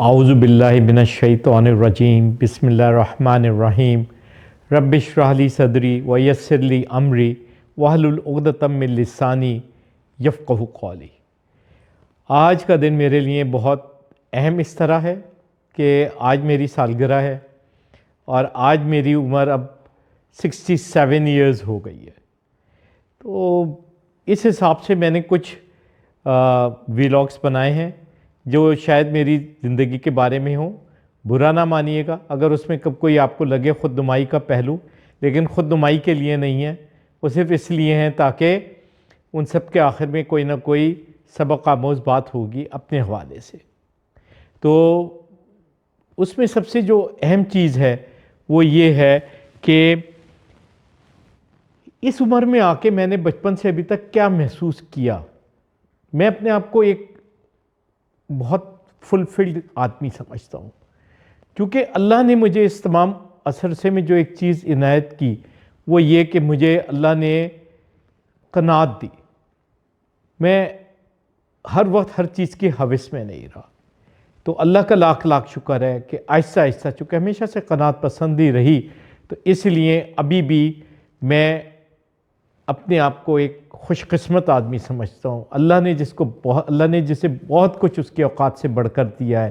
اعوذ باللہ من الشیطان الرجیم بسم اللہ الرحمن الرحیم رب اشرح لی صدری ویسر لی امری واحلل عقدۃ من لسانی یفقہوا قولی۔ آج کا دن میرے لیے بہت اہم اس طرح ہے کہ آج میری سالگرہ ہے اور آج میری عمر اب 67 ایئرز ہو گئی ہے۔ تو اس حساب سے میں نے کچھ ویلاگس بنائے ہیں جو شاید میری زندگی کے بارے میں ہوں۔ برا نہ مانیے گا اگر اس میں کوئی آپ کو لگے خود نمائی کا پہلو، لیکن خود نمائی کے لیے نہیں ہے، وہ صرف اس لیے ہیں تاکہ ان سب کے آخر میں کوئی نہ کوئی سبق آموز بات ہوگی اپنے حوالے سے۔ تو اس میں سب سے جو اہم چیز ہے وہ یہ ہے کہ اس عمر میں آ کے میں نے بچپن سے ابھی تک کیا محسوس کیا۔ میں اپنے آپ کو ایک بہت فلفلڈ آدمی سمجھتا ہوں، کیونکہ اللہ نے مجھے اس تمام عرصے میں جو ایک چیز عنایت کی وہ یہ کہ مجھے اللہ نے قناعت دی۔ میں ہر وقت ہر چیز کی ہوس میں نہیں رہا، تو اللہ کا لاکھ لاکھ شکر ہے کہ آہستہ آہستہ چونکہ ہمیشہ سے قناعت پسند ہی رہی، تو اس لیے ابھی بھی میں اپنے آپ کو ایک خوش قسمت آدمی سمجھتا ہوں۔ اللہ نے جسے بہت کچھ اس کے اوقات سے بڑھ کر دیا ہے،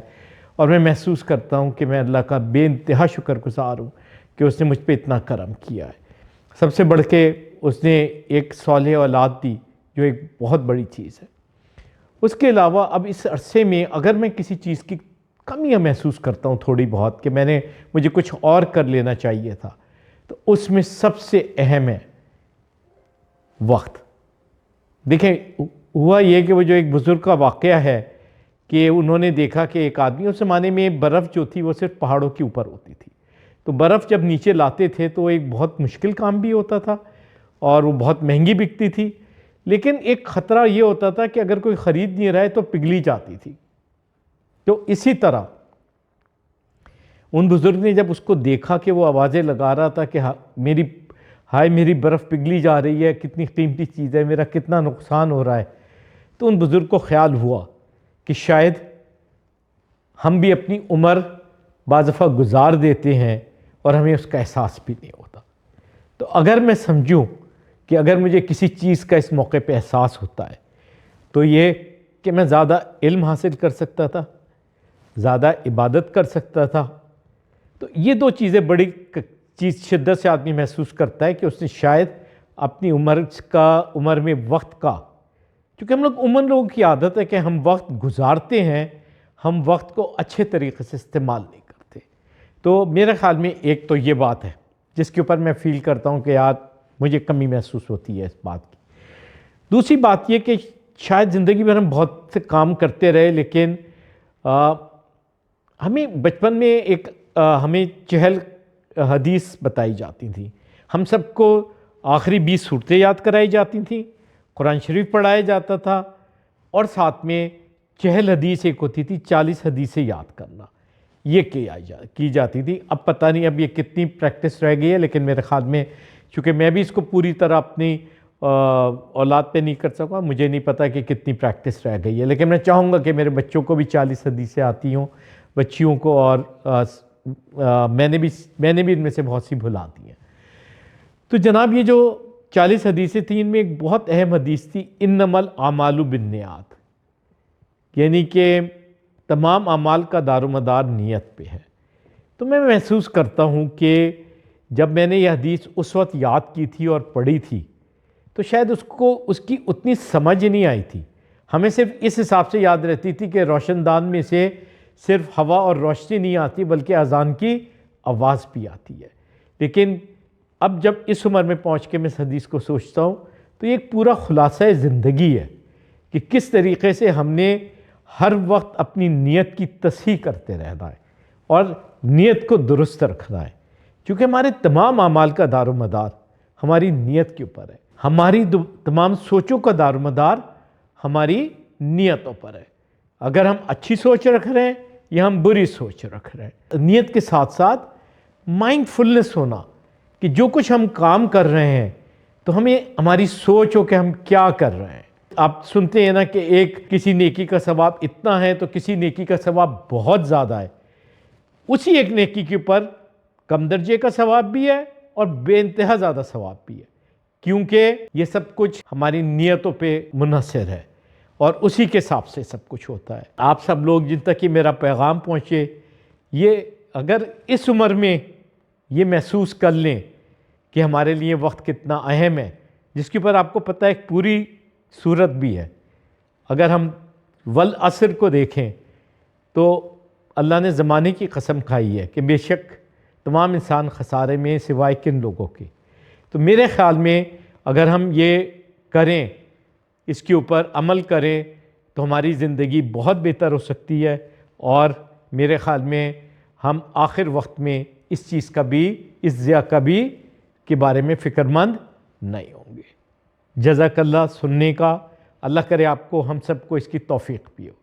اور میں محسوس کرتا ہوں کہ میں اللہ کا بے انتہا شکر گزار ہوں کہ اس نے مجھ پہ اتنا کرم کیا ہے۔ سب سے بڑھ کے اس نے ایک صالح اولاد دی جو ایک بہت بڑی چیز ہے۔ اس کے علاوہ اب اس عرصے میں اگر میں کسی چیز کی کمیاں محسوس کرتا ہوں تھوڑی بہت کہ مجھے کچھ اور کر لینا چاہیے تھا، تو اس میں سب سے اہم ہے وقت۔ دیکھیں، ہوا یہ کہ وہ جو ایک بزرگ کا واقعہ ہے کہ انہوں نے دیکھا کہ ایک آدمی، اس زمانے میں برف جو تھی وہ صرف پہاڑوں کے اوپر ہوتی تھی، تو برف جب نیچے لاتے تھے تو ایک بہت مشکل کام بھی ہوتا تھا اور وہ بہت مہنگی بکتی تھی، لیکن ایک خطرہ یہ ہوتا تھا کہ اگر کوئی خرید نہیں رہا ہے تو پگھلی جاتی تھی۔ تو اسی طرح ان بزرگ نے جب اس کو دیکھا کہ وہ آوازیں لگا رہا تھا کہ میری برف پگھلی جا رہی ہے، کتنی قیمتی چیز ہے، میرا کتنا نقصان ہو رہا ہے، تو ان بزرگ کو خیال ہوا کہ شاید ہم بھی اپنی عمر بعض دفعہ گزار دیتے ہیں اور ہمیں اس کا احساس بھی نہیں ہوتا۔ تو اگر میں سمجھوں کہ اگر مجھے کسی چیز کا اس موقع پہ احساس ہوتا ہے تو یہ کہ میں زیادہ علم حاصل کر سکتا تھا، زیادہ عبادت کر سکتا تھا، تو یہ دو چیزیں بڑی چیز شدت سے آدمی محسوس کرتا ہے کہ اس نے شاید اپنی عمر میں وقت کا، کیونکہ ہم لوگوں کی عادت ہے کہ ہم وقت گزارتے ہیں، ہم وقت کو اچھے طریقے سے استعمال نہیں کرتے۔ تو میرے خیال میں ایک تو یہ بات ہے جس کے اوپر میں فیل کرتا ہوں کہ یار مجھے کمی محسوس ہوتی ہے اس بات کی۔ دوسری بات یہ کہ شاید زندگی میں ہم بہت سے کام کرتے رہے، لیکن ہمیں بچپن میں ہمیں چہل حدیث بتائی جاتی تھیں، ہم سب کو آخری 20 صورتیں یاد کرائی جاتی تھیں، قرآن شریف پڑھایا جاتا تھا، اور ساتھ میں چہل حدیث ایک ہوتی تھی، 40 حدیثیں یاد کرنا، یہ کی جاتی تھی۔ اب پتہ نہیں اب یہ کتنی پریکٹس رہ گئی ہے، لیکن میرے خیال میں چونکہ میں بھی اس کو پوری طرح اپنی اولاد پہ نہیں کر سکا، مجھے نہیں پتا کہ کتنی پریکٹس رہ گئی ہے، لیکن میں چاہوں گا کہ میرے بچوں کو بھی 40 حدیثیں آتی ہوں، بچیوں کو، اور میں نے بھی ان میں سے بہت سی بھلا دی ہیں۔ تو جناب یہ جو 40 حدیثیں تھیں، ان میں ایک بہت اہم حدیث تھی، انما الاعمال بالنیات، یعنی کہ تمام اعمال کا دار و مدار نیت پہ ہے۔ تو میں محسوس کرتا ہوں کہ جب میں نے یہ حدیث اس وقت یاد کی تھی اور پڑھی تھی تو شاید اس کی اتنی سمجھ نہیں آئی تھی، ہمیں صرف اس حساب سے یاد رہتی تھی کہ روشن دان میں سے صرف ہوا اور روشنی نہیں آتی بلکہ اذان کی آواز بھی آتی ہے۔ لیکن اب جب اس عمر میں پہنچ کے میں اس حدیث کو سوچتا ہوں تو یہ ایک پورا خلاصہ زندگی ہے کہ کس طریقے سے ہم نے ہر وقت اپنی نیت کی تصحیح کرتے رہنا ہے اور نیت کو درست رکھنا ہے، کیونکہ ہمارے تمام اعمال کا دار و مدار ہماری نیت کے اوپر ہے، ہماری تمام سوچوں کا دار و مدار ہماری نیتوں پر ہے۔ اگر ہم اچھی سوچ رکھ رہے ہیں یا ہم بری سوچ رکھ رہے ہیں، نیت کے ساتھ ساتھ مائنڈ فلنس ہونا کہ جو کچھ ہم کام کر رہے ہیں تو ہماری سوچ ہو کہ ہم کیا کر رہے ہیں۔ آپ سنتے ہیں نا کہ ایک کسی نیکی کا ثواب اتنا ہے تو کسی نیکی کا ثواب بہت زیادہ ہے، اسی ایک نیکی کے اوپر کم درجے کا ثواب بھی ہے اور بے انتہا زیادہ ثواب بھی ہے، کیونکہ یہ سب کچھ ہماری نیتوں پہ منحصر ہے اور اسی کے حساب سے سب کچھ ہوتا ہے۔ آپ سب لوگ جن تک یہ میرا پیغام پہنچے، یہ اگر اس عمر میں یہ محسوس کر لیں کہ ہمارے لیے وقت کتنا اہم ہے، جس کے اوپر آپ کو پتہ ہے ایک پوری صورت بھی ہے۔ اگر ہم والعصر کو دیکھیں تو اللہ نے زمانے کی قسم کھائی ہے کہ بے شک تمام انسان خسارے میں سوائے کن لوگوں کے۔ تو میرے خیال میں اگر ہم یہ کریں، اس کے اوپر عمل کریں، تو ہماری زندگی بہت بہتر ہو سکتی ہے، اور میرے خیال میں ہم آخر وقت میں اس چیز کا بھی، اس ضیاء کا بھی کے بارے میں فکر مند نہیں ہوں گے۔ جزاک اللہ سننے کا، اللہ کرے آپ کو ہم سب کو اس کی توفیق بھی ہو۔